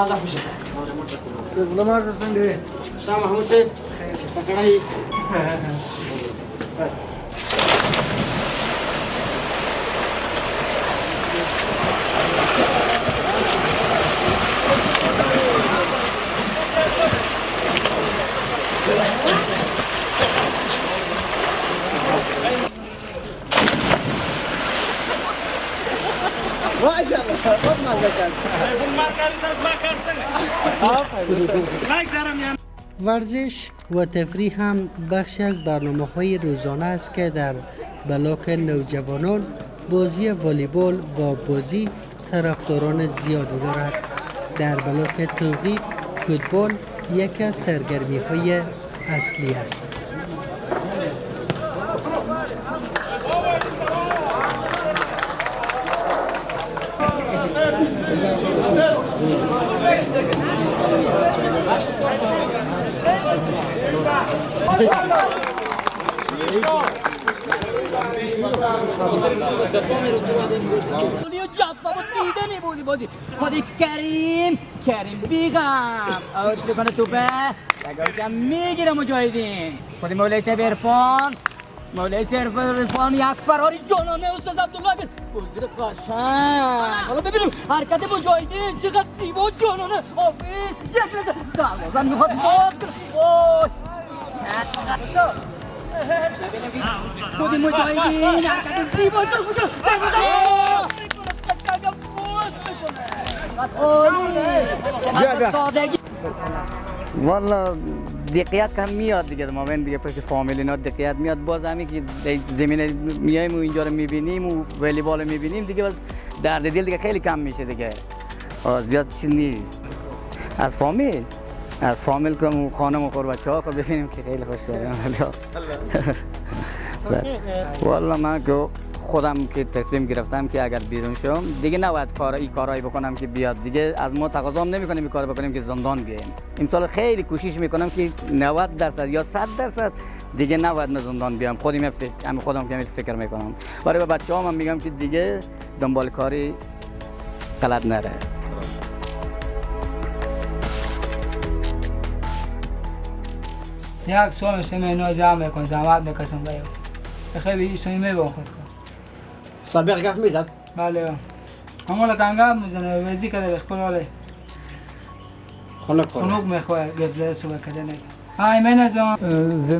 دروازه خوشه سلام علیکم څنګه شاه محمود صاحب پکړای بس ماشاءالله خود مزه کرد ورزش و تفریح هم بخش از برنامه‌های روزانه است که در بلاک نوجوانان بازی والیبال و بازی طرفداران زیادی دارد. در بلاک توقیف فوتبال یک از سرگرمی‌های اصلی است. خودی کریم بیغم آوت بکنه توپه یکم میگیره مجاهدین خودی مولای سیف عرفان یک فراری جانانه استاد عبدالله گرد بزرگ قشنگ حالا ببینیم حرکت مجاهدین چقدر زیبا جانانه آفید یک لحظه دروازه میخواد باز کنه وای ببینیم خودی مجاهدین حرکت زیبا والا دقیقت کم میاد دیگه ما بین دیگه پشت فامیل اینا دقیقت میاد باز همین که زمین میایم و اینجا رو میبینیم و والیبال میبینیم دیگه باز درد دل دیگه خیلی کم میشه دیگه زیاد چیز نیست از فامیل که خانم و بچه‌ها خود ببینیم که خیلی خوشحالم والا من که خودم که تصمیم گرفتم که اگر بیرون شم دیگه نباید کارایی بکنم که بیاد دیگه از ما تقاضا نمی‌کنیم این کارو بکنیم که زندان بیایم امسال خیلی کوشش میکنم که 90% یا 100% دیگه نباید زندان بیام خودم که فکر میکنم برای بچه‌هام هم میگم که دیگه دنبال کاری غلط نره یک سوال شما اینا جمع میکن زحمت میکشم باید خیلی ایشونی میبون خود سابق گفت میزد بله همون لکنگه میزنه وزی کده بخبر ولی خنک میخواه گرزه صبح کده نگه های من از